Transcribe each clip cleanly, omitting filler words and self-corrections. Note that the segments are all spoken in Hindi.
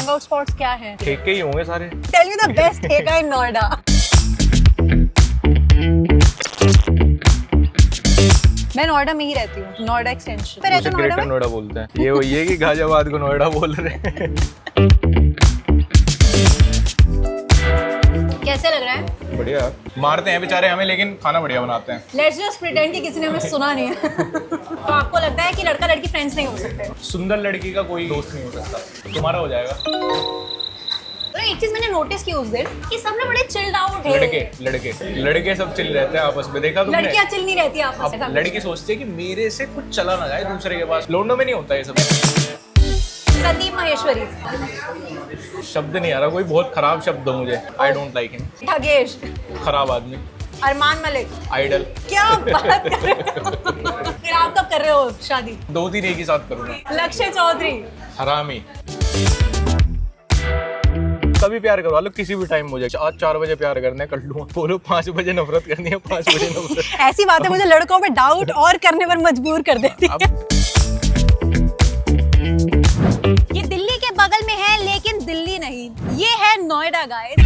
हैंगआउट स्पॉट्स क्या हैं? ठेके ही होंगे सारे। टेल मी द बेस्ट ठेका इन नोएडा। मैं नोएडा में ही रहती हूँ, नोएडा एक्सटेंशन पे रहते हैं। ग्रेटर नोएडा बोलते हैं। ये वही है कि गाजियाबाद को नोएडा बोल रहे हैं। कैसे लग रहा है? बढ़िया, मारते हैं बेचारे हमें, लेकिन खाना बढ़िया बनाते हैं। लेट्स जस्ट प्रिटेंड कि किसी ने हमें सुना नहीं है। तो आपको लगता है कि लड़का लड़की फ्रेंड्स नहीं हो सकते? सुंदर लड़की का कोई दोस्त नहीं हो सकता, तुम्हारा हो जाएगा। तो एक चीज मैंने नोटिस की उस दिन कि सब ना बड़े चिल्ड आउट है। लड़के सब चिल रहते हैं आपस में, देखा तुमने? लड़कियां चिल नहीं रहती आपस में। लड़की सोचती है कि मेरे से कुछ चला ना जाए दूसरे के पास। लोंडो में नहीं होता ये सब। सती महेश्वरी शब्द नहीं आ रहा, कोई बहुत खराब शब्द हो मुझे। आई डोंट लाइक हिम। ठगेश, खराब आदमी। अरमान मलिक, आइडल। क्या बात कर रहे हो? फिर आप कब कर रहे हो शादी? 2-3 एक ही साथ करूंगा। लक्ष्य चौधरी, हरामी। कभी प्यार करवा लो, किसी भी टाइम मुझे। आज 4 बजे प्यार करना है, कर लूंगा। बोलो 5 बजे नफरत करनी है, 5 बजे नफरत। ऐसी बातें मुझे लड़कों पे डाउट और करने पर मजबूर कर देती है। ये दिल्ली के बगल में है, लेकिन दिल्ली नहीं, ये है नोएडा गाइस।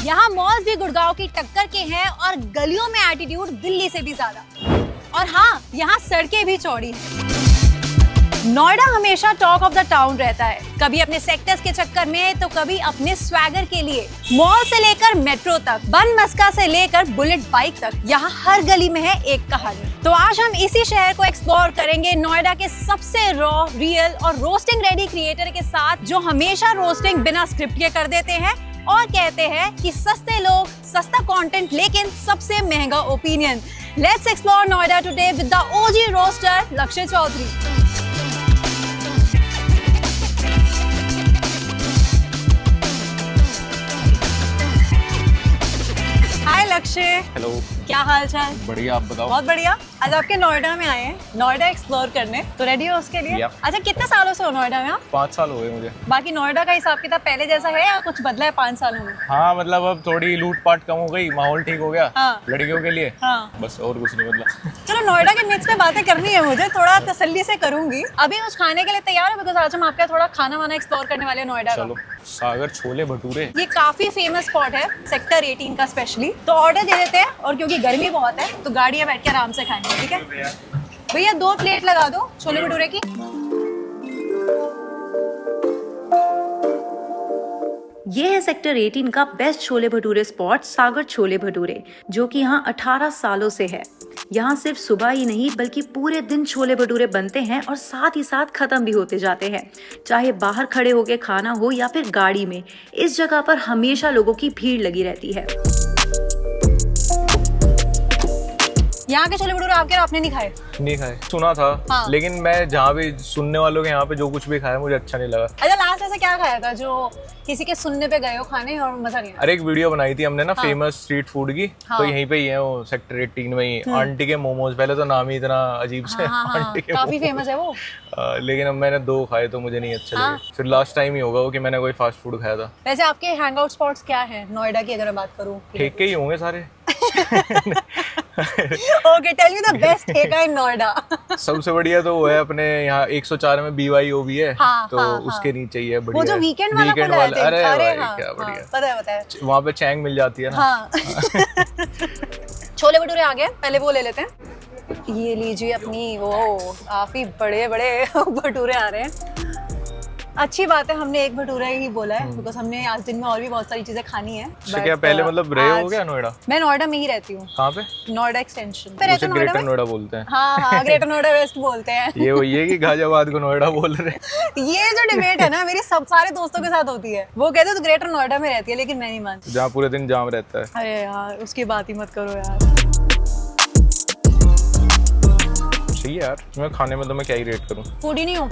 यहाँ मॉल्स भी गुड़गांव की टक्कर के हैं और गलियों में एटीट्यूड दिल्ली से भी ज्यादा। और हाँ, यहाँ सड़कें भी चौड़ी हैं। नोएडा हमेशा टॉक ऑफ द टाउन रहता है, कभी अपने सेक्टर्स के चक्कर में तो कभी अपने स्वैगर के लिए। मॉल से लेकर मेट्रो तक, बन मस्का से लेकर बुलेट बाइक तक, यहाँ हर गली में है एक कहानी। तो आज हम इसी शहर को एक्सप्लोर करेंगे नोएडा के सबसे रॉ, रियल और रोस्टिंग रेडी क्रिएटर के साथ, जो हमेशा रोस्टिंग बिना स्क्रिप्ट के कर देते हैं और कहते हैं कि सस्ते लोग, सस्ता कंटेंट, लेकिन सबसे महंगा opinion. Let's explore Noida today with the OG roaster Lakshya Chaudhary. हाय लक्ष्य। हेलो, क्या हाल चाल? बढ़िया, आप बताओ। बहुत बढ़िया। आज आपके नोएडा में आए हैं, नोएडा एक्सप्लोर करने, तो रेडी हो उसके लिए? अच्छा, कितने सालों से हो नोएडा में आप? 5 साल हो गए मुझे। बाकी नोएडा का हिसाब किताब पहले जैसा है या कुछ बदला है 5 सालों में? हाँ, मतलब अब थोड़ी लूटपाट कम हो गई, माहौल ठीक हो गया। हाँ। लड़कियों के लिए। हाँ। बस, और कुछ नहीं बदला। चलो, नोएडा के मिक्स में बातें करनी है मुझे, थोड़ा तसल्ली से करूंगी। अभी कुछ खाने के लिए तैयार है? बिकॉज आज हम आपका थोड़ा खाना वाना एक्सप्लोर करने वाले हैं नोएडा का। चलो, सागर छोले भटूरे। ये काफी फेमस स्पॉट है सेक्टर 18 का स्पेशली। तो ऑर्डर दे देते हैं, और क्योंकि गर्मी बहुत है तो गाड़ी में बैठ के आराम से खाएंगे, ठीक है? भैया 2 प्लेट लगा दो छोले भटूरे की। ये है सेक्टर 18 का बेस्ट छोले भटूरे स्पॉट, सागर छोले भटूरे, जो कि यहाँ 18 सालों से है। यहाँ सिर्फ सुबह ही नहीं बल्कि पूरे दिन छोले भटूरे बनते हैं और साथ ही साथ खत्म भी होते जाते हैं। चाहे बाहर खड़े होके खाना हो या फिर गाड़ी में, इस जगह पर हमेशा लोगों की भीड़ लगी रहती है। यहाँ के छोले भटूरे आपने नहीं खाए? नहीं खाए, सुना था। हाँ। लेकिन मैं जहाँ भी सुनने वालों के यहाँ पे जो कुछ भी खाया मुझे अच्छा नहीं लगा। अच्छा, लास्ट ऐसा क्या खाया था जो किसी के सुनने पे गए हो खाने और मजा नहीं आया? अरे, एक वीडियो बनाई थी हमने ना, हाँ। फेमस स्ट्रीट फूड की। हाँ। तो यहीं पे ही है वो, सेक्टर 18 में ही। आंटी के मोमोज, पहले तो नाम ही इतना अजीब से। हाँ, आंटी के काफी मोमोज। फेमस है वो। लेकिन अब मैंने 2 खाए तो मुझे नहीं अच्छे लगे। फिर लास्ट टाइम ही होगा वो कि मैंने कोई फास्ट फूड खाया था। वैसे आपके हैंगआउट स्पॉट्स क्या है नोएडा की, अगर मैं बात करूँ? ठेके ही होंगे सारे। Okay, tell me the best ठेका इन नोएडा। सबसे बढ़िया तो वो है अपने यहाँ 104 में BYO भी है। हाँ, तो हाँ, उसके नीचे ही है, बढ़िया। वो जो वीकेंड वाला खुला है, अरे भाई, हाँ, क्या हाँ, बढ़िया। पता है। वहाँ पे चैंग मिल जाती है ना। हाँ। छोले भटूरे आ गए, पहले वो ले लेते हैं। ये लीजिए अपनी वो काफी बड़े बड़े भटूरे आ रहे हैं। अच्छी बात है, हमने एक भटूरा ही बोला है, बिकॉज हमने आज दिन में और भी बहुत सारी चीजें खानी है। क्या पहले मतलब रहे हो क्या नोएडा? मैं नोएडा में ही रहती हूँ। कहाँ पे? नोएडा एक्सटेंशन पे उसे रहते हैं। ग्रेटर नोएडा बोलते हैं। हाँ, ग्रेटर नोएडा वेस्ट बोलते हैं। ये वही है कि गाजियाबाद को नोएडा बोल रहे हैं। ये जो डिबेट है ना, मेरी सारे दोस्तों के साथ होती है। वो कहते हैं तो ग्रेटर नोएडा में रहती है, लेकिन मैं नहीं मानती। जहाँ पूरे दिन जाम रहता है। अरे यार, उसकी बात ही मत करो यार। सही है यार। मैं खाने में तो मैं क्या ही रेट करूँ। फूड ही नहीं हूँ,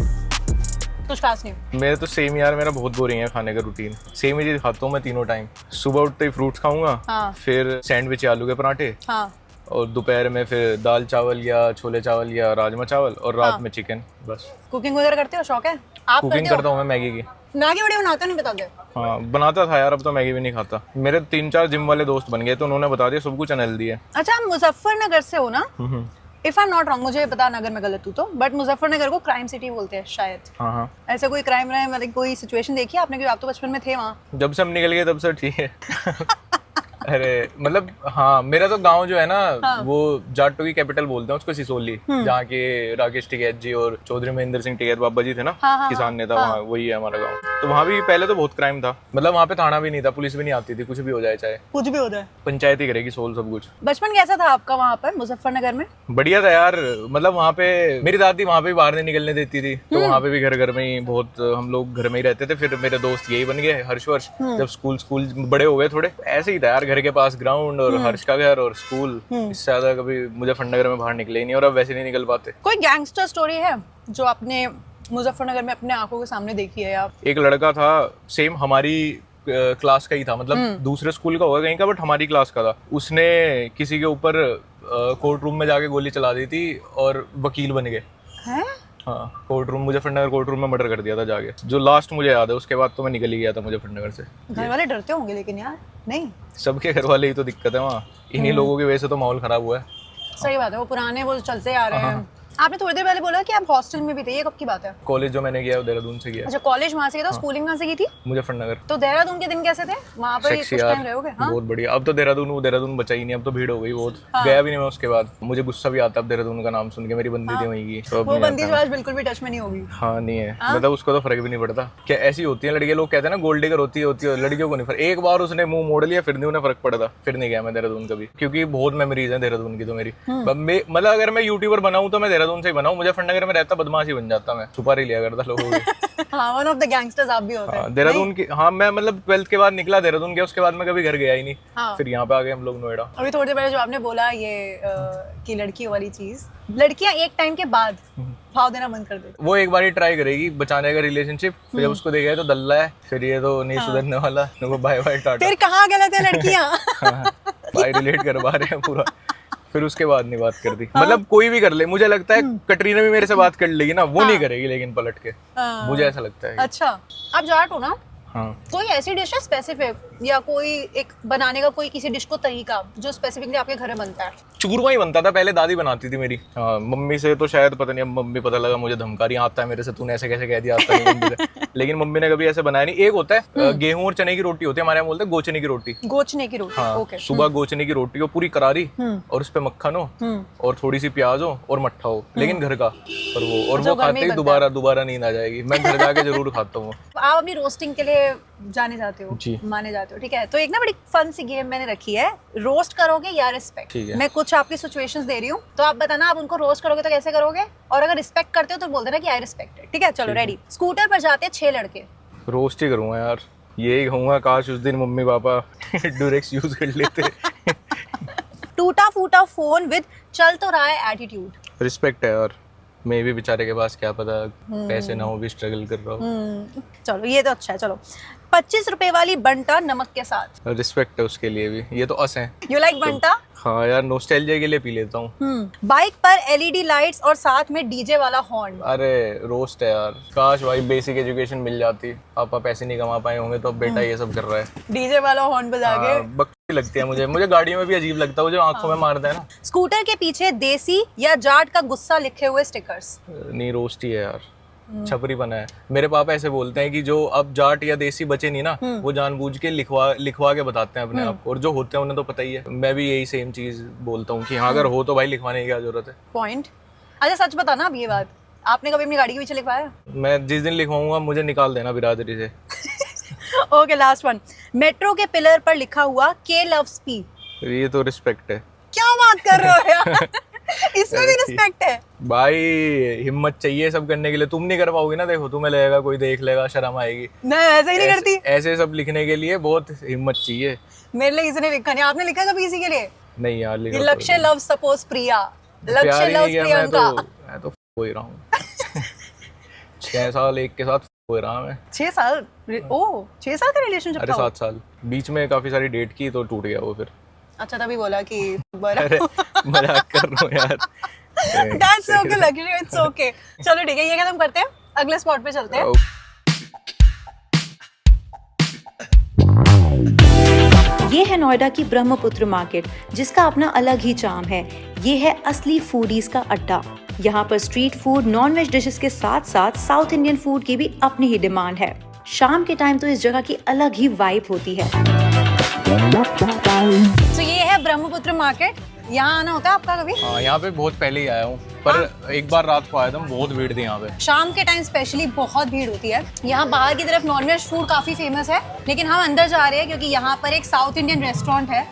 कुछ खास नहीं। मेरे तो सेम यार, मेरा बहुत बोरिंग है खाने का रूटीन। सेम ही चीज खाता हूँ मैं तीनों टाइम। सुबह उठते ही फ्रूट्स खाऊंगा। हाँ। फिर सैंडविच आलू के पराठे। हाँ। और दोपहर में फिर दाल चावल या छोले चावल या राजमा चावल, और रात में चिकन। बस। कुकिंग वगैरह करते हो? शौक है? आप कुकिंग करता हूँ मैं मैगी की। मैगी बड़ी बनाते हो? नहीं बताते? हाँ, बनाता था यार, अब तो मैगी भी नहीं खाता। मेरे 3-4 जिम वाले दोस्त बन गए तो उन्होंने बता दिया सब कुछ अनहेल्दी है। अच्छा, आप मुजफ्फरनगर से हो ना? If I am not wrong, मुझे पता ना अगर मैं गलत हूँ तो, बट मुजफ्फरनगर को क्राइम सिटी बोलते हैं शायद। हाँ हाँ, ऐसा कोई क्राइम रहा है, मतलब कोई सिचुएशन देखी है आपने, क्योंकि आप तो बचपन में थे वहाँ। जब से हम निकल गए तब से ठीक है। अरे मतलब हाँ, मेरा तो गांव जो है ना, वो जाटो की कैपिटल बोलते हैं उसको, सिसोली, जहाँ के राकेश टिकैत जी और चौधरी महेंद्र सिंह टिकैत बाबा जी थे ना, किसान नेता, वहाँ वही है हमारा गांव। तो वहाँ भी पहले तो बहुत क्राइम था, मतलब वहाँ पे थाना भी नहीं था, पुलिस भी नहीं आती थी, कुछ भी हो जाए चाहे कुछ भी होता है, पंचायत ही करेगी सोल सब कुछ। बचपन कैसा था आपका वहाँ पर मुजफ्फरनगर में? बढ़िया था यार, मतलब वहाँ पे मेरी दादी वहाँ पे बाहर नहीं निकलने देती थी, तो वहाँ पे भी घर घर में ही बहुत हम लोग घर में ही रहते थे। फिर मेरे दोस्त यही बन गए हर्षवर्ष, जब स्कूल बड़े हो गए थोड़े, ऐसे ही था यार, घर के पास ग्राउंड और हर्ष का घर और स्कूल, इससे ज्यादा कभी मुजफ्फरनगर में बाहर निकले ही नहीं, और अब वैसे नहीं निकल पाते। कोई गैंगस्टर स्टोरी है जो आपने मुजफ्फरनगर में अपने आंखों के सामने देखी है? आप एक लड़का था सेम हमारी क्लास का ही था, मतलब दूसरे स्कूल का होगा कहीं का, बट हमारी क्लास का था। उसने किसी के ऊपर कोर्ट रूम में जाके गोली चला दी थी और वकील बन गए। हैं? हाँ, court room, Muzaffarnagar court room में मर्डर कर दिया था जाके, जो लास्ट मुझे याद है। उसके बाद तो मैं निकल ही गया था मुजफ्फरनगर से। घर वाले डरते होंगे लेकिन यार। नहीं, सबके घर वाले ही तो दिक्कत है वहाँ, इन्हीं लोगों की वजह से तो माहौल खराब हुआ है। सही बात है, वो पुराने वो चलते आ रहे हैं। आपने थोड़ी देर पहले बोला कि आप हॉस्टल में भी थे, ये कब की बात है? कॉलेज जो मैंने किया वो देहरादून से किया। अच्छा, कॉलेज वहाँ से किया था, स्कूलिंग कहाँ से की थी? मुजफ्फरनगर। तो देहरादून के दिन कैसे थे? वहाँ पर कुछ टाइम रहोगे? हाँ, बहुत बढ़िया। अब तो देहरादून बचा ही नहीं, अब तो भीड़ हो गई बहुत, गया भी नहीं मैं उसके बाद। मुझे गुस्सा भी आता अब देहरादून का नाम सुन के, मेरी बंदी थी वहीं की, तो वो बंदी जो आज बिल्कुल भी टच में नहीं होगी। हाँ नहीं है, मतलब उसको तो फर्क भी नहीं पड़ता। क्या ऐसी होती है लड़कियां, लोग कहते हैं ना गोल्ड डिगर होती है, लड़कियों को नहीं फर्क। एक बार उसने मुंह मोड़ लिया, फिर नहीं उन्हें फर्क पड़ता, फिर नहीं गया मैं देहरादून कभी, क्योंकि बहुत मेमोरीज है देहरादून की तो मेरी। मतलब अगर मैं यूट्यूबर बनाऊं तो मैं देहरादून से ही बनाऊं, मुजफ्फरनगर में रहता बदमाशी बन जाता, मैं सुपारी लिया करता लोगों की। हाँ, वन ऑफ द गैंगस्टर्स आप भी होते हैं। देहरादून की, हाँ मैं मतलब 12th के बाद निकला देहरादून गया, उसके बाद मैं कभी घर गया ही नहीं। फिर यहाँ पे आ गए हम लोग नोएडा। अभी थोड़ी देर पहले जो आपने बोला ये कि लड़कियों वाली चीज, लड़कियां एक टाइम के बाद भाव देना बंद कर देती। वो एक बार ही ट्राई करेगी बचाने का रिलेशनशिप, फिर जब उसको देखेगा तो दल्ला है, फिर ये तो नहीं सुधरने वाला, बाय बाय टाटा। फिर कहाँ गलत है लड़कियां? भाई रिलेट करवा रहे हैं पूरा, फिर उसके बाद नहीं बात करती। मतलब कोई भी कर ले, मुझे लगता है कटरीना भी मेरे से बात कर लेगी ना, वो नहीं करेगी लेकिन पलट के, मुझे ऐसा लगता है। अच्छा, आप जाट हो ना? हाँ। कोई ऐसी डिश है स्पेसिफिक, या कोई एक बनाने का कोई किसी डिश को तरीका जो स्पेसिफिकली आपके घर में बनता है? चूरमा ही बनता था पहले, दादी बनाती थी मेरी। हाँ, मम्मी से तो शायद पता नहीं, अब मम्मी पता लगा मुझे धमका रही, आता है मेरे से, तूने ऐसे कैसे कह दिया, आता नहीं मम्मी से। लेकिन मम्मी ने कभी ऐसे बनाया नहीं। एक होता है गेहूं और चने की रोटी होती है, हमारे यहाँ बोलते हैं गोचने की रोटी। गोचने की रोटी, ओके। सुबह गोचने की रोटी हो पूरी करारी, और उस पे मक्खन हो और थोड़ी सी प्याज हो और मट्ठा हो, लेकिन घर का। और वो खाते ही दोबारा नींद आ जाएगी। मैं घर जाके जरूर खाता हूँ। आप अपनी रोस्टिंग के लिए जाने जाते हो, जी, माने जाते हो, ठीक है। तो एक ना बड़ी फन सी गेम मैंने रखी है, रोस्ट करोगे या रिस्पेक्ट। मैं कुछ आपकी सिचुएशंस दे रही हूँ, तो आप बताना आप उनको रोस्ट करोगे तो कैसे करोगे, और अगर रिस्पेक्ट करते हो तो बोल देना कि आई रिस्पेक्ट, ठीक है? चलो रेडी। स्कूटर पर जाते हैं 6 लड़के, रोस्ट ही करूंगा यार, यही कहूंगा काश उस दिन मम्मी पापा ड्यूरेक्स यूज कर लेते। टूटा फूटा फोन विद चल तो रहा है एटीट्यूड। रिस्पेक्ट है यार, मैं भी बेचारे के पास क्या पता पैसे ना हो, भी स्ट्रगल कर रहा हूँ। चलो ये तो अच्छा है। चलो 25 रुपए वाली बंटा नमक के साथ। रिस्पेक्ट है उसके लिए भी, ये तो अस हैं। You like Banta? हाँ यार, नॉस्टैल्जिया के लिए पी लेता हूँ। बाइक पर एलईडी लाइट्स और साथ में डीजे वाला हॉर्न। अरे रोस्ट है यार, काश भाई बेसिक एजुकेशन मिल जाती। पापा पैसे नहीं कमा पाए होंगे तो अब बेटा ये सब कर रहा है, डीजे वाला हॉर्न बजा के। बकवास लगती है मुझे गाड़ियों में भी अजीब लगता है जो आंखों में मारता है ना। स्कूटर के पीछे देसी या जाट का गुस्सा लिखे हुए स्टिकर्स। नहीं, रोस्ट ही है यार, छपरी बना है। मेरे पापा ऐसे बोलते हैं कि जो अब जाट या देसी बचे नहीं ना, वो जानबूझ के लिखवा के बताते हैं अपने आप को, और जो होते हैं उन्हें तो पता ही है। मैं भी यही सेम चीज बोलता हूँ कि हाँ अगर हो तो भाई लिखवाने की क्या जरूरत है। पॉइंट। अच्छा सच बताना अब ये बात, आपने कभी अपनी गाड़ी के पीछे लिखवाया? मैं जिस दिन लिखवाऊंगा मुझे निकाल देना बिरादरी से। Okay, last one. मेट्रो के पिलर पर लिखा हुआ के लव्स पी। ये तो रिस्पेक्ट है। क्या बात कर रहे हो यार? इसमें भी रिस्पेक्ट है भाई। हिम्मत चाहिए सब करने के लिए, तुम नहीं कर पाओगे ना। देखो तुम्हें लगेगा कोई देख लेगा, शर्म आएगी। मैं ऐसे ही नहीं करती। ऐसे सब लिखने के लिए बहुत हिम्मत चाहिए। मेरे लिए किसी ने लिखा नहीं। आपने लिखा कभी किसी के लिए? नहीं यार, लक्ष्य लव सपोज प्रिया, लक्ष्य लव प्रियंका। मैं तो हो ही रहा हूँ। 6 साल एक के साथ हो रहा मैं। 6 साल? ओह 6 साल का रिलेशनशिप था? 7 साल। बीच में काफी सारी डेट की तो टूट गया वो फिर। अच्छा, तभी बोला कि अरे मजाक कर रहा हूँ यार। That's okay, luckily it's okay। चलो ठीक है, ये खत्म करते हैं, अगले स्पॉट पे चलते हैं। ये है नोएडा की ब्रह्मपुत्र मार्केट, जिसका अपना अलग ही चार्म है। ये है असली फूडीज का अड्डा। यहाँ पर street food, non veg dishes के साथ साथ साउथ इंडियन फूड की भी अपनी ही डिमांड है। शाम के टाइम तो इस जगह की अलग ही वाइब होती है। तो ये है ब्रह्मपुत्र मार्केट। यहाँ आना होता है आपका कभी? हाँ, यहाँ पे बहुत पहले ही आया हूँ, पर एक बार रात को आया था, बहुत भीड़ थी यहाँ पे। शाम के टाइम स्पेशली बहुत भीड़ होती है। यहाँ बाहर की तरफ नॉनवेज फूड काफी फेमस है, लेकिन हम अंदर जा रहे हैं क्योंकि यहाँ पर एक साउथ इंडियन रेस्टोरेंट है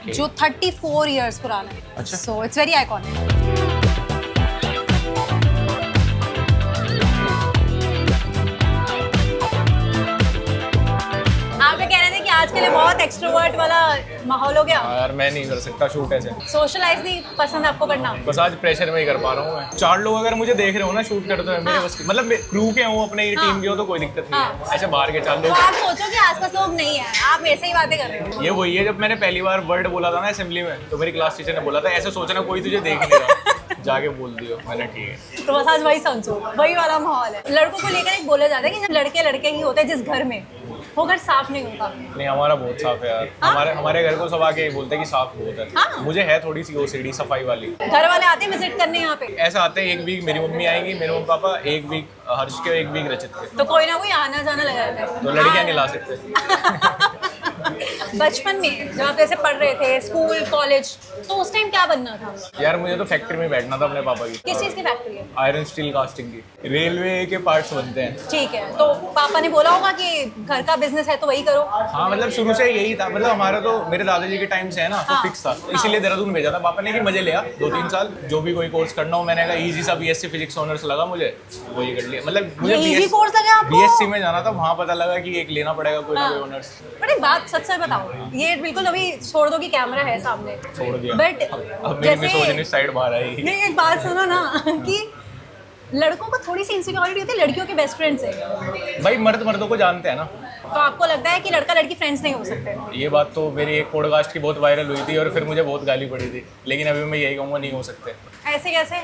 जो 34 इयर्स पुराना है। अच्छा। So it's very iconic. आप कह रहे थे कि आज के लिए बहुत एक्सट्रोवर्ट वाला माहौल हो गया। हाँ यार, मैं नहीं कर सकता शूट ऐसे। सोशलाइज नहीं पसंद आपको करना? बस आज प्रेशर में ही कर पा रहा हूँ मैं। 4 लोग अगर मुझे देख रहे हो ना शूट करते हुए, मेरे बस की, मतलब क्रू के हो, अपने टीम के हो, तो कोई दिक्कत नहीं है। ऐसे बाहर के 4 तो लोग, आप सोचो कि आसपास लोग नहीं है, आप मेरे से ही बातें कर रहे हो। ये वही है जब मैंने पहली बार वर्ड बोला था ना असेंबली में, तो मेरी क्लास टीचर ने बोला था ऐसे सोचना कोई तुझे देख नहीं रहा, जाके बोल दियो। मैंने ठीक है। तो बस आज वही समझो, वही वाला माहौल है। लड़कों को लेकर एक बोला जाता है कि जब लड़के लड़के ही होते हैं जिस घर में, वो घर साफ नहीं होता। नहीं, हमारा बहुत साफ है यार। हमारे घर को सब आके बोलते हैं कि साफ बहुत है। हाँ? मुझे है थोड़ी सी ओसीडी सफाई वाली। घर वाले आते हैं विजिट करने यहाँ पे? ऐसा आते हैं, एक वीक मेरी मम्मी आएगी, मेरे मम्मी पापा, एक वीक हर्ष के, एक वीक रचित के। तो कोई ना कोई आना जाना लगा रहता है। तो लड़कियां नहीं ला सकते। बचपन में जब आप ऐसे पढ़ रहे थे, स्कूल कॉलेज, तो उस टाइम क्या बनना था? यार मुझे तो फैक्ट्री में बैठना था अपने पापा की। किस चीज की फैक्ट्री है? आयरन स्टील कास्टिंग की। रेलवे के पार्ट्स बनते हैं। ठीक है, तो पापा ने बोला होगा कि घर का बिजनेस है तो वही करो। हाँ, मतलब शुरू से यही था। मतलब हमारा तो मेरे दादाजी के टाइम से है ना, तो फिक्स था। इसीलिए देहरादून भेजा था पापा ने कि मजे लिया 2-3 साल, जो भी कोई कोर्स करना हो। मैंने कहा इजी सा बीएससी फिजिक्स ऑनर्स लगा मुझे, वही कर लिया। मतलब मुझे इजी कोर्स लगा आपको? बीएससी में जाना था, वहाँ पता लगा कि एक लेना पड़ेगा कोई ना कोई ऑनर्स। बट एक बात सच सच बताओ, ये बिल्कुल अभी छोड़ दो कि कैमरा है सामने, छोड़ दिया। बट अब मेरी मिसोजिनिस्ट साइड बाहर आई। नहीं, एक बात सुनो ना कि लड़कों को थोड़ी सी इनसिक्योरिटी होती है लड़कियों के बेस्ट फ्रेंड से। भाई मर्दों को जानते हैं ना, तो आपको लगता है कि लड़का लड़की फ्रेंड्स नहीं हो सकते? ये बात तो मेरी एक पॉडकास्ट की बहुत वायरल हुई थी और फिर मुझे बहुत गाली पड़ी थी, लेकिन अभी मैं यही कहूँगा नहीं हो सकते। ऐसे कैसे?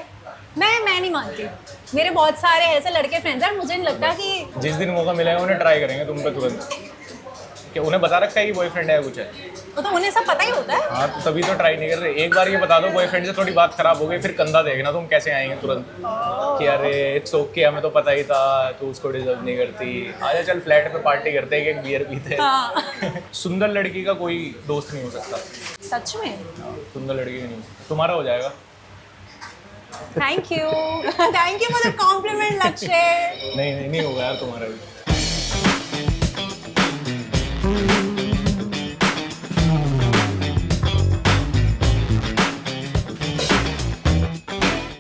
मैं नहीं मानती। मेरे बहुत सारे ऐसे लड़के फ्रेंड्स हैं, मुझे नहीं लगता कि जिस दिन मौका मिलेगा उन्हें ट्राई करेंगे तुम पे तुरंत, कि उन्हें बता रखा है कि बॉयफ्रेंड है कुछ है। तो उन्हें सब पता ही होता है। हाँ, तो तभी तो ट्राई नहीं कर रहे। एक बार ये बता दो बॉयफ्रेंड से थोड़ी बात खराब हो गई, फिर कंधा देखना तुम कैसे आएंगे तुरंत कि अरे इट्स ओके, हमें तो पता ही था, तू उसको डिजर्व नहीं करती, आजा चल फ्लैट पे पार्टी करते हैं, एक बियर पीते हैं। हाँ। सुंदर लड़की का कोई दोस्त नहीं हो सकता। सच में? सुंदर लड़की का नहीं, तुम्हारा हो जाएगा। Thank you for the compliment Lakshya. नहीं होगा यार तुम्हारा भी।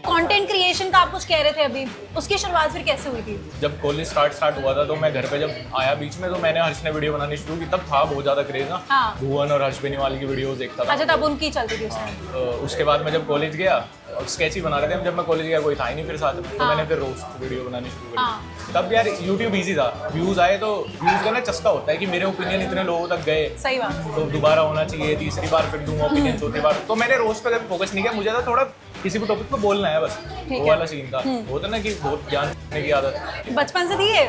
कंटेंट क्रिएशन का आप कुछ कह रहे थे अभी, उसकी शुरुआत फिर कैसे हुई थी? जब कॉलेज स्टार्ट हुआ था तो मैं घर पे जब आया बीच में, तो मैंने हर्ष ने वीडियो बनानी शुरू की। तब था बहुत ज़्यादा क्रेज ना। हाँ। भुवन और हर्ष बेनीवाल की वीडियोस देखता था। अच्छा, तब उनकी चलती थी उस टाइम। तो उसके बाद मैं जब कॉलेज गया, स्केच ही बना रहे थे हम। जब मैं कॉलेज गया कोई था ही नहीं फिर साथ में, तो मैंने फिर रोस्ट वीडियो बनानी शुरू कर दी। तब यार यूट्यूब ईजी था, व्यूज़ आए तो व्यूज़ का ना चस्का होता है कि मेरे ओपिनियन इतने लोगों तक गए, सही बात। तो दोबारा होना चाहिए, तीसरी बार फिर दूंगा ओपिनियन, चौथी बार। तो मैंने रोस्ट पे कभी फोकस नहीं किया, मुझे था थोड़ा किसी भी टॉपिक पे बोलना है बस, वो वाला सीन था। होता ना कि बहुत ज्ञान देने की आदत बचपन से थी ये?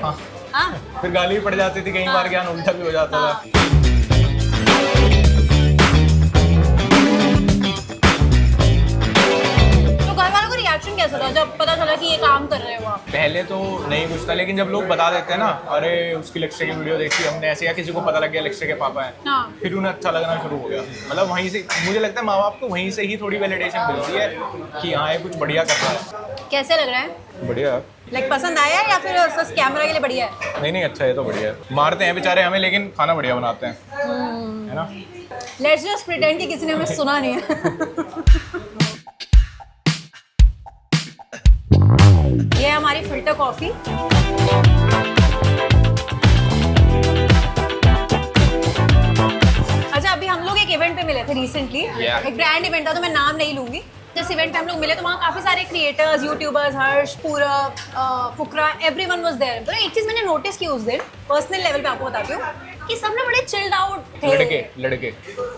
हाँ। फिर गाली भी पड़ जाती थी, कई बार ज्ञान उल्टा भी हो जाता था। तो घर वालों को रिएक्शन कैसा था जब पता चला कि ये काम कर रहे हो आप? पहले तो नहीं कुछ था, लेकिन जब लोग बता देते हैं ना, अरे उसकी लक्ष्य की वीडियो देखी हमने ऐसे, या किसी को पता लग गया लक्ष्य के पापा हैं, हाँ। फिर उन्हें अच्छा लगना शुरू हो गया। मतलब वहीं से मुझे लगता है माँ बाप को वहीं से ही थोड़ी वैलिडेशन मिलती है कि हाँ ये कुछ बढ़िया कर रहा है। कैसे लग रहा है? बढ़िया। लाइक पसंद आया या फिर बस कैमरा के लिए बढ़िया है? नहीं अच्छा है, तो बढ़िया है। मारते हैं बेचारे हमें, लेकिन खाना बढ़िया बनाते हैं, है ना। लेट्स जस्ट प्रिटेंड कि किसी ने हमें सुना नहीं है। ये है हमारी फिल्टर कॉफी। अच्छा, अभी हम लोग एक इवेंट पे मिले थे रिसेंटली। एक ब्रांड इवेंट था, तो मैं नाम नहीं लूंगी। जिस इवेंट पे हम लोग मिले तो वहाँ काफी सारे क्रिएटर्स, यूट्यूबर्स, हर्ष, पूरब, फुकरा, एवरीवन वाज देयर। तो एक चीज मैंने नोटिस की उस दिन, पर्सनल लेवल पे आपको बताती हूँ, कि सब ना बड़े चिल्ड आउट थे। लड़के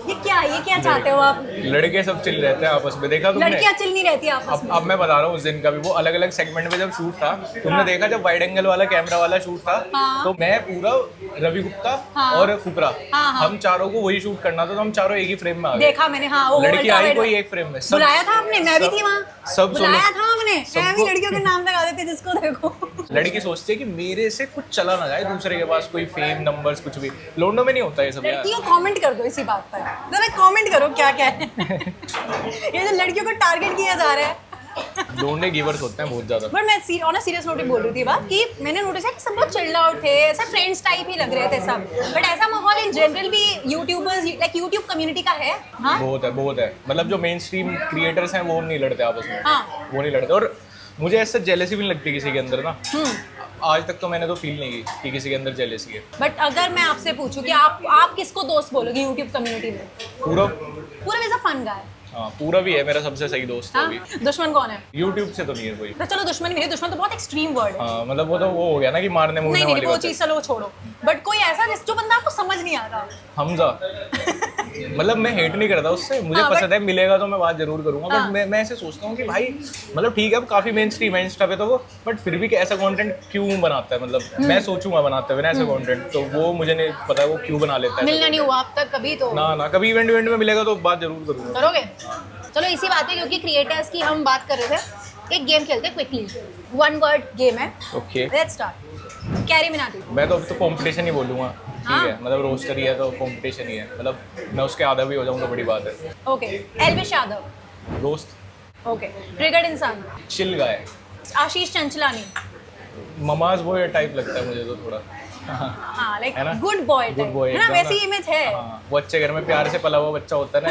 ये क्या चाहते हो आप? लड़के सब चिल रहते हैं आपस में, देखा तुमने? लड़कियां चिल नहीं रहती आपस में। अब मैं बता रहा हूँ उस दिन का भी, वो अलग अलग सेगमेंट में जब शूट था, तुमने देखा जब वाइड एंगल वाला कैमरा वाला शूट था, तो मैं पूरा रवि गुप्ता और फुकरा, हम चारों को वही शूट करना था, तो हम चारों एक ही फ्रेम में आ गए। देखा मैंने, हाँ। लड़की आई कोई एक फ्रेम में, बुलाया था आपने, मैं भी थी वहाँ। सब बुलाया था हमने, मैं भी लड़कियों के नाम लगा देते जिसको देखो। लड़की सोचती है कि मेरे से कुछ चला ना जाए दूसरे के पास, कोई फेम नंबर्स कुछ भी। लोंडो में नहीं होता ये सब यार। लड़कियों कमेंट कर दो इसी बात पर, जरा कमेंट करो क्या क्या है। ये जो लड़कियों को टारगेट किया जा रहा है। लोंडे गिवर्स होते हैं बहुत ज्यादा। बट मैं ऑन अ सीरियस नोट बोल रही थी बात कि मैंने नोटिस है कि सब बहुत चिल्ड आउट थे, ऐसा फ्रेंड्स टाइप ही लग रहे थे सब। बट ऐसा माहौल इन जनरल भी यूट्यूबर्स लाइक यूट्यूब कम्युनिटी का है। हाँ बहुत है। मतलब जो मेन स्ट्रीम क्रिएटर्स हैं वो नहीं लड़ते आपस में। हाँ। वो नहीं लड़ते, और मुझे ऐसा जेलेसी भी नहीं लगती किसी के अंदर ना। आज तक तो मैंने तो फील नहीं की कि किसी के अंदर जेलेसी है। बट अगर मैं आपसे पूछूं कि आप किसको दोस्त बोलोगे यूट्यूब कम्युनिटी में? पूरा इज अ फन गाय। हाँ, पूरा भी है मेरा सबसे सही दोस्त। हाँ? अभी दुश्मन कौन है? यूट्यूब से तो नहीं है कोई। तो चलो दुश्मन ही नहीं, दुश्मन तो बहुत एक्सट्रीम वर्ड है। हाँ, मतलब वो तो वो हो गया ना कि मारने मुरने नहीं वाली वो बात है। चीज चलो छोड़ो। बट कोई ऐसा जो बंदा आपको समझ नहीं आ रहा। हमजा। मतलब मैं हेट नहीं करता उससे, मुझे पसंद है, मिलेगा तो मैं बात जरूर करूंगा। बट मैं ऐसे सोचता हूँ कि भाई मतलब ठीक है, अब काफी मेन स्ट्रीम है इंस्टा पे तो वो, बट फिर भी ऐसा कंटेंट क्यों बनाता है? मतलब मैं सोचूंगा बनाते हुए ना ऐसा कंटेंट, तो वो मुझे नहीं पता वो क्यों बना लेता है। मिलना नहीं हुआ अब तक कभी तो? ना कभी इवेंट में मिलेगा तो बात जरूर करूंगा। करोगे? चलो इसी बात पे, क्योंकि क्रिएटर्स की हम बात कर रहे थे, एक गेम खेलते हैं क्विकली, 1 वर्ड गेम है। Okay, let's start. Carry Minati. मैं तो अभी तो कंपटीशन ही बोलूंगा, ठीक है? मतलब रोस्टर ही है तो कंपटीशन ही है, मतलब मैं उसके आधा भी हो जाऊँ तो बड़ी बात है। ओके, एल्विश यादव। दोस्त। ओके, ट्रिगर्ड इंसान। Chill guy. Ashish Chanchlani. Mama's boy type लगता है मुझे तो थोड़ा। हाँ, लाइक है ना? गुड बॉय गुड बॉय है ना, वैसी इमेज है। हाँ, वो अच्छे घर में प्यार से पला हुआ बच्चा होता है ना।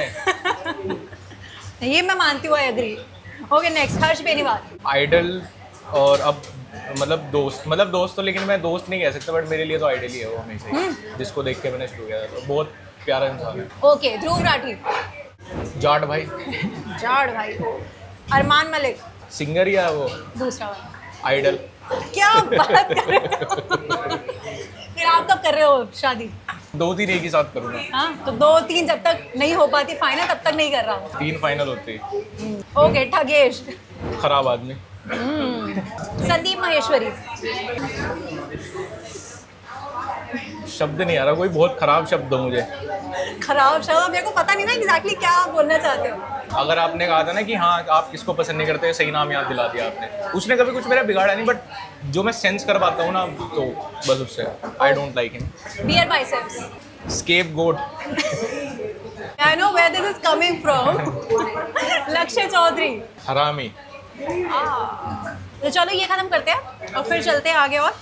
ये मैं मानती हूँ, I agree. Okay, next, Harsh Beniwal. Idol, और अब मतलब दोस्त तो, लेकिन मैं दोस्त नहीं कह सकता, बट मेरे लिए तो आइडल ही है वो हमेशा ही, जिसको देख के मैंने शुरू किया था। तो बहुत प्यारा इंसान है। ओके, ध्रुव राठी। जाट भाई। जाट भाई। अरमान मलिक। सिंगर या वो दूसरा वाला। आइडल। क्या बात कर रहे हो? फिर आप कब कर रहे हो शादी? 2-3 एक ही साथ करूँगा। हाँ, तो 2-3 जब तक नहीं हो पाती फाइनल तब तक नहीं कर रहा हूँ। 3 फाइनल होते। ओके, ठगेश। खराब आदमी। संदीप महेश्वरी। शब्द नहीं आ रहा, कोई बहुत खराब शब्द दो मुझे। खराब शब्द मेरे को पता नहीं ना एग्जैक्टली क्या आप बोलना चाहते हो। अगर आपने कहा था ना कि हाँ आप किसको पसंद नहीं करते, सही नाम याद दिला दिया आपने। उसने कभी कुछ मेरा बिगाड़ा नहीं, बट जो मैं सेंस कर पाता हूँ ना, तो बस उससे I don't like him. Beer Biceps. Scapegoat. I know where this is coming from. Lakshya Chaudhary. हरामी। तो चलो ये खत्म करते हैं और फिर चलते हैं आगे। और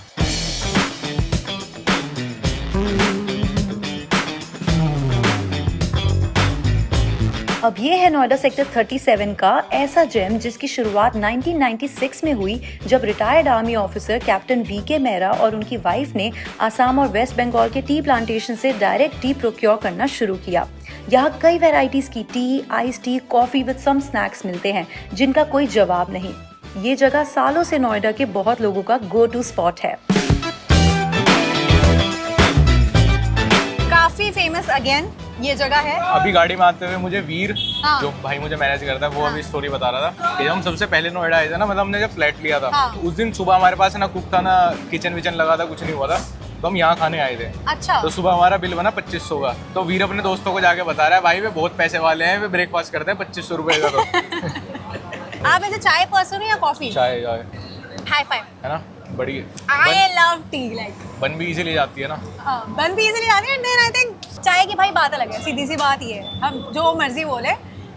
अब ये है नोएडा सेक्टर 37 का ऐसा जेम जिसकी शुरुआत 1996 में हुई, जब retired army officer captain VK Mehra और उनकी वाइफ ने आसाम और वेस्ट बंगाल के टी प्लांटेशन से डायरेक्ट टी प्रोक्योर करना शुरू किया। यहाँ कई वैरायटीज की tea, ice tea, coffee with some snacks मिलते हैं जिनका कोई जवाब नहीं। ये जगह सालों से नोएडा के बहुत लोगों का गो टू स्पॉट है। काफी फेमस अगेन ये जगह है। अभी गाड़ी में आते हुए मुझे वीर, हाँ। जो भाई मुझे मैनेज करता है, वो अभी स्टोरी बता रहा था कि जब हम सबसे पहले नोएडा आए थे ना, मतलब हमने जब फ्लैट लिया था, हाँ। उस दिन सुबह हमारे पास ना कुक था, ना किचन विचन लगा था, कुछ नहीं हुआ था, तो हम यहाँ खाने आए थे। अच्छा। तो सुबह हमारा बिल बना 2500 का। तो वीर अपने दोस्तों को जाके बता रहा है, भाई वे बहुत पैसे वाले हैं, वे ब्रेकफास्ट करते हैं 2500 रुपए का। तो आप ऐसे चाय पर्सन हो या कॉफी? चाय हाई फाइव, है ना, बड़ी आई लव टी। लाइक बन भी इजीली जाती है ना। बन भी इजीली आती है। एंड आई थिंक चाय की भाई बात अलग है, सीधी सी बात ये है, हम जो मर्जी बोले।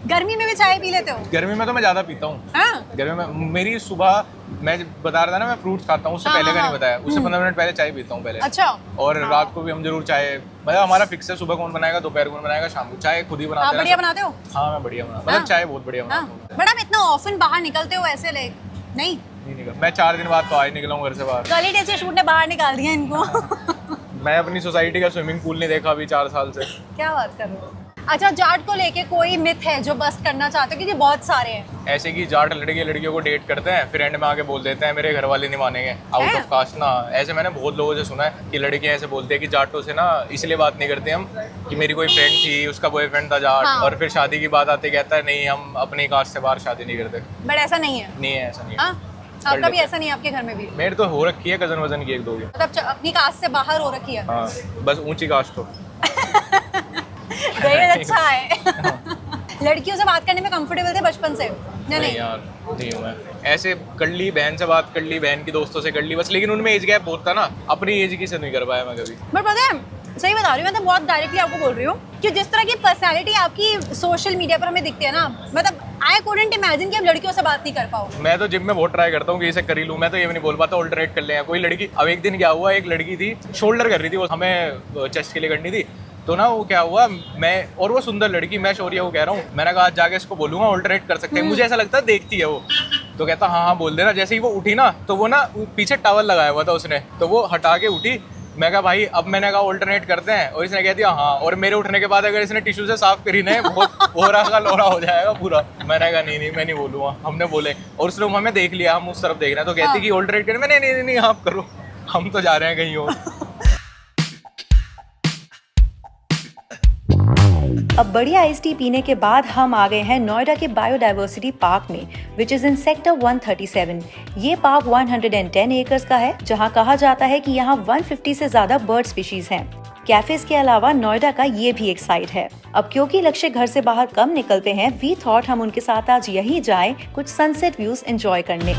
गर्मी में भी चाय पी लेते हो? गर्मी में तो मैं ज़्यादा पीता हूँ। हाँ? गर्मी में मेरी सुबह, मैं बता रहा था ना मैं फ्रूट्स खाता हूँ, उससे पहले का नहीं बताया, उससे 15 मिनट पहले चाय पीता हूँ पहले। अच्छा। और रात को भी हम जरूर चाय, मतलब हमारा फिक्स है, सुबह कौन बनाएगा, दोपहर कौन बनाएगा, शाम को चाय खुद ही बनाते हैं। आप बढ़िया बनाते हो? हाँ मैं बढ़िया बनाता हूँ, मतलब चाय बहुत बढ़िया बनाता हूँ। बट आप इतना ऑफन बाहर निकलते हो ऐसे? लाइक नहीं निकल, मैं 4 दिन बाद तो आज निकला हूँ घर से बाहर। कल ही से शूट ने बाहर निकाल दिया इनको। मैं अपनी सोसाइटी का स्विमिंग पूल नहीं देखा अभी 4 साल से। क्या बात कर रहे हो? अच्छा, जाट को लेके कोई मिथ है जो बस्ट करना चाहते हो, क्योंकि बहुत सारे हैं ऐसे कि जाट लड़के लड़कियों को डेट करते हैं, फिर एंड में आके बोल देते हैं मेरे घर वाले नहीं मानेंगे, आउट ऑफ कास्ट ना। ऐसे मैंने बहुत लोगों से सुना है कि लड़कियां ऐसे बोलते हैं कि जाटों से ना इसलिए बात नहीं करते हम कि मेरी कोई फ्रेंड थी, उसका बॉयफ्रेंड था जाट, हाँ। और फिर शादी की बात आती कहता है नहीं हम अपनी कास्ट से बाहर शादी नहीं करते। बट ऐसा नहीं है। नहीं है, ऐसा नहीं है। हाँ, आपका भी ऐसा नहीं है? आपके घर में भी? मेरे तो हो रखी है कजन वजन की एक दो की। मतलब अपनी कास्ट से बाहर हो रखी है? हाँ, बस ऊंची कास्ट हो। दहेज अच्छा है। लड़कियों से बात करने में कंफर्टेबल थे बचपन से? नहीं यार नहीं हूँ मैं। ऐसे कर ली बहन से बात कर ली, बहन की दोस्तों से कर ली बस, लेकिन उनमें एज गैप बहुत था ना, अपनी एज की से नहीं कर पाया मैं कभी। बट पता है, सही बता रही हूँ, मैं तो बहुत डायरेक्टली आपको बोल रही हूँ कि जिस तरह की पर्सनालिटी आपकी सोशल मीडिया पर हमें दिखती है ना, मतलब आई कुडंट इमेजिन कि आप लड़कियों से बात नहीं कर पाओ। मैं तो जिम में बहुत ट्राई करता हूँ कि इसे कर ही लूँ, मैं तो ये भी नहीं बोल पाता ऑल्टरनेट कर ले कोई लड़की। अब एक दिन क्या हुआ, एक लड़की थी शोल्डर कर रही थी, वो हमें चेस्ट के लिए करनी थी, तो ना वो क्या हुआ, मैं और वो सुंदर लड़की, मैं शौर्य को कह रहा हूँ, मैंने कहा आज जाके इसको बोलूंगा ऑल्टरनेट कर सकते हैं, मुझे ऐसा लगता है देखती है वो, तो कहता हाँ हाँ बोल देना। जैसे ही वो उठी ना, तो वो ना पीछे टॉवल लगाया हुआ था उसने, तो वो हटा के उठी। मैं कहा भाई अब मैंने कहा ऑल्टरनेट करते हैं, और इसने कह दिया हाँ, और मेरे उठने के बाद अगर इसने टिश्यू से साफ करी ना बहुत ओरा का लोरा हो जाएगा पूरा। मैंने कहा नहीं मैं नहीं बोलूँगा, हमने बोले, और उसने हमें देख लिया, हम उस तरफ देख रहे हैं, तो कहती कि ऑल्टरनेट करें, मैंने नहीं आप करो, हम तो जा रहे हैं कहीं और। अब बढ़िया आइस टी पीने के बाद हम आ गए हैं नोएडा के बायोडाइवर्सिटी पार्क में, विच इज इन सेक्टर 137। ये पार्क 110 एकर्स का है, जहां कहा जाता है कि यहाँ 150 से ज्यादा बर्ड स्पीशीज हैं। कैफेज के अलावा नोएडा का ये भी एक साइट है। अब क्योंकि लक्ष्य घर से बाहर कम निकलते हैं, वी थॉट हम उनके साथ आज यहीं जाएं कुछ सनसेट व्यूज एंजॉय करने।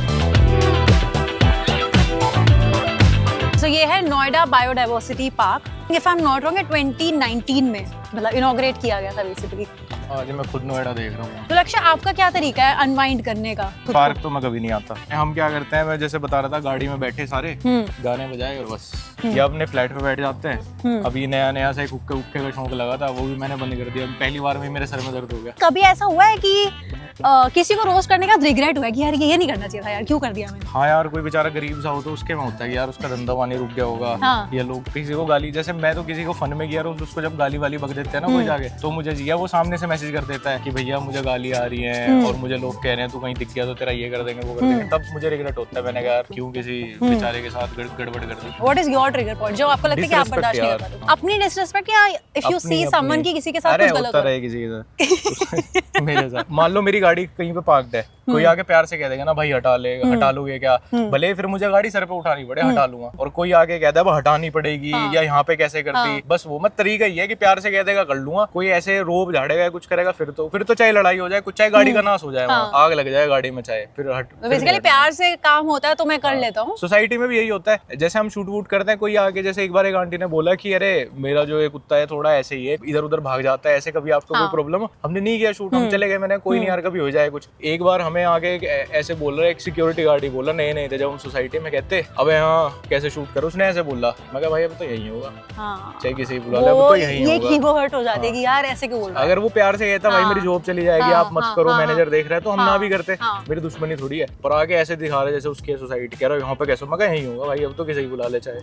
तो ये है Noida biodiversity park. If I am not wrong, 2019 में मतलब इनॉग्रेट किया गया था बेसिकली। आज मैं खुद नोएडा देख रहा हूँ। तो लक्ष्य, आपका क्या तरीका है अनवाइंड करने का? पार्क तो मैं कभी नहीं आता। हम क्या करते हैं, मैं जैसे बता रहा था, गाड़ी में बैठे सारे गाने बजाए और बस, या अपने फ्लैट पे बैठ जाते हैं। अभी नया नया सा एक हुक्के का शौक लगा था, वो भी मैंने बंद कर दिया। पहली बार में मेरे सर में दर्द हो गया। कभी ऐसा हुआ है कि किसी को रोस्ट करने का रिग्रेट हुआ है कि यार ये नहीं करना चाहिए था, यार क्यों कर दिया मैंने? हाँ यार, कोई बेचारा गरीब सा हो तो उसके में होता है यार, उसका धंधा पानी रुक गया होगा। हाँ। या लोग किसी को गाली, जैसे मैं तो किसी को फन में किया, उसको जब गाली वाली बक देते हैं ना कोई जाके, तो मुझे जिया वो सामने से मैसेज कर देता है कि भैया मुझे गाली आ रही है और मुझे लोग कह रहे हैं तू कहीं दिख गया तो तेरा ये कर देंगे वो कर देंगे, तब मुझे रिग्रेट होता है। मैंने कहा यार क्यों किसी बेचारे के साथ गड़बड़ कर दी। What is your trigger point जो आपको लगता है कि आप बर्दाश्त नहीं कर पाते? अपनी डिसरिस्पेक्ट, या इफ यू सी समवन की किसी के साथ कुछ गलत हो रहा है किसी के साथ मेरे साथ, मान लो मेरी गाड़ी कहीं पे पार्कड है, कोई आके प्यार से कह देगा ना भाई हटा लोगे क्या, भले फिर मुझे गाड़ी सर पे उठानी पड़े, हटा लूंगा। और कोई आके कहता है वो हटानी पड़ेगी या यहाँ पे कैसे करती, बस वो मत तरीका ही है कि प्यार से कह देगा कर लूंगा। कोई ऐसे रोब झाड़ेगा कुछ करेगा फिर तो चाहे लड़ाई हो जाए, कुछ चाहे गाड़ी का नाश हो जाए, आग लग जाए गाड़ी में, चाहे फिर बेसिकली प्यार से काम होता है तो मैं कर लेता हूँ। सोसाइटी में भी यही होता है, जैसे हम शूट वूट करते हैं, कोई आके, जैसे एक बार एक आंटी ने बोला कि अरे मेरा जो एक कुत्ता है थोड़ा ऐसे ही है, इधर उधर भाग जाता है, ऐसे कभी आपको कोई प्रॉब्लम? हमने नहीं किया शूट, हम चले गए। मैंने कोई नहीं यार, कभी हो जाए कुछ। एक बार हमें आगे ऐसे बोल रहा है, एक सिक्योरिटी गार्ड ही बोला, नहीं थे जब हम सोसाइटी में, कहते अबे हाँ कैसे शूट करो, उसने ऐसे बोला। मैं कहा भाई अब तो यही होगा, चाहे किसी बुला ले, अब तो यही होगा। ये ईगो हर्ट हो जाती है कि यार ऐसे क्यों बोल रहा है। अगर वो प्यार से कहता भाई मेरी जॉब चली जाएगी, आप मत करो, मैनेजर देख रहा है, तो हम ना भी करते, मेरी दुश्मनी थोड़ी है। पर आगे ऐसे दिखा रहे जैसे उसकी सोसाइटी, कह रहा है यहाँ पे कैसे, मैं कहा यही होगा भाई, अब तो किसी को बुला ले चाहे।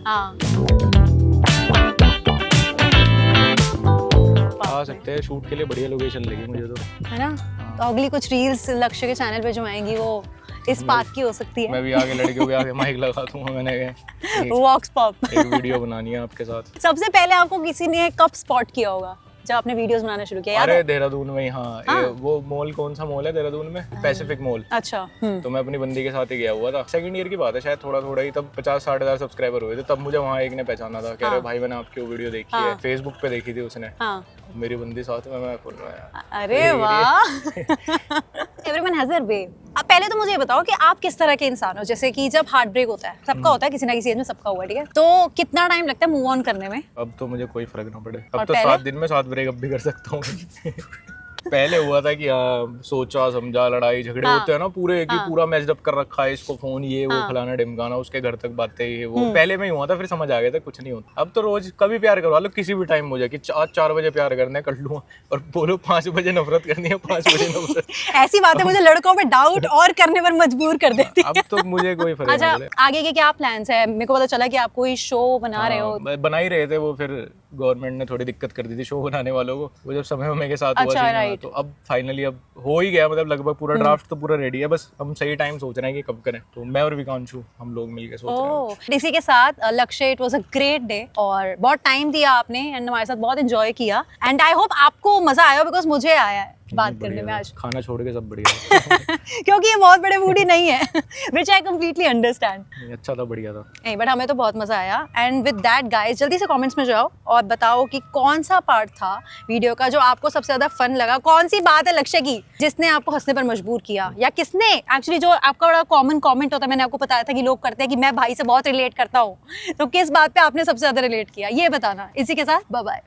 आ सकते हैं शूट के लिए, बढ़िया लोकेशन लगी मुझे तो, है ना। तो अगली कुछ रील्स लक्ष्य के चैनल पे जो आएंगी वो इस पार्क की हो सकती है। मैं भी आगे लड़कियों के आगे माइक लगा दूंगा, मैंने वॉक्स पॉप एक वीडियो बनानी है आपके साथ। सबसे पहले आपको किसी ने कब स्पॉट किया होगा जब आपने वीडियोस बनाना शुरू किया? अरे देहरादून में, हाँ। वो मॉल, कौन सा मॉल है देहरादून में? Pacific mall. अच्छा। तो मैं अपनी बंदी के साथ ही गया हुआ था, सेकंड ईयर की बात है शायद, थोड़ा ही, तब 50-60 हजार सब्सक्राइबर हुए थे। तब मुझे वहाँ एक ने पहचाना था, कह रहे भाई मैंने आपकी वो वीडियो देखी है, फेसबुक पे देखी थी उसने, मेरी बंदी साथ में, मैं बोल रहा। अरे वाह। Everyone has their way. अब पहले तो मुझे ये बताओ कि आप किस तरह के इंसान हो, जैसे कि जब हार्ट ब्रेक होता है, सबका होता है, किसी ना किसी एज में सबका हुआ है, ठीक है, तो कितना टाइम लगता है मूव ऑन करने में? अब तो मुझे कोई फर्क ना पड़े, अब तो 7 दिन में 7 ब्रेकअप भी कर सकता हूँ। पहले हुआ था कि सोचा समझा, लड़ाई झगड़े होते हैं ना पूरे, कि पूरा मैच्ड अप कर रखा है, इसको फोन ये वो फलाना ढिमकाना, उसके घर तक बातें ये वो। पहले में ही हुआ था, फिर समझ आ गया था कुछ नहीं होता। अब तो रोज कभी प्यार करवा लो, किसी भी टाइम मुझे, कि 4 बजे प्यार करना है कर लूँ, और बोलो 5 बजे नफरत करनी है, 5 बजे नफरत। ऐसी बातें मुझे लड़कों पे डाउट और करने पर मजबूर कर देती है। अब तो मुझे कोई फर्क नहीं पड़े। आगे के क्या प्लान्स है? मेरे को पता चला कि आप कोई शो बना रहे हो। बना ही रहे थे वो, फिर गवर्नमेंट ने थोड़ी दिक्कत कर दी थी शो बनाने वालों को, वो जब समय समय के साथ हुआ अच्छा, सीन हुआ, right. तो अब फाइनली अब हो ही गया, मतलब लगभग पूरा ड्राफ्ट तो पूरा रेडी है, बस हम सही टाइम सोच रहे हैं कि कब करें, तो मैं और विकांशु हम लोग मिलके सोच रहे हैं। ओह, इसी के साथ लक्ष्य, it was a great day और बहुत टाइम दिया आपने एंड हमारे साथ बहुत एंजॉय किया एंड आई होप आपको मजा आया बिकॉज मुझे आया है बात करने में आज। खाना छोड़ के सब बढ़िया था। क्योंकि ये बहुत बड़े फूडी नहीं है विच आई कंप्लीटली अंडरस्टैंड। नहीं, अच्छा था, बढ़िया था। नहीं बट हमें तो बहुत मजा आया एंड विद दैट गाइस जल्दी से कमेंट्स में जाओ और बताओ कि कौन सा पार्ट था वीडियो का जो आपको सबसे ज्यादा फन लगा, कौन सी बात है लक्ष्य की जिसने आपको हंसने पर मजबूर किया, या किसने एक्चुअली जो आपका बड़ा कॉमन कमेंट होता है, मैंने आपको बताया था कि लोग करते हैं कि मैं भाई से बहुत रिलेट करता हूँ, तो किस बात पे आपने सबसे ज्यादा रिलेट किया ये बताना। इसी के साथ बाय बाय।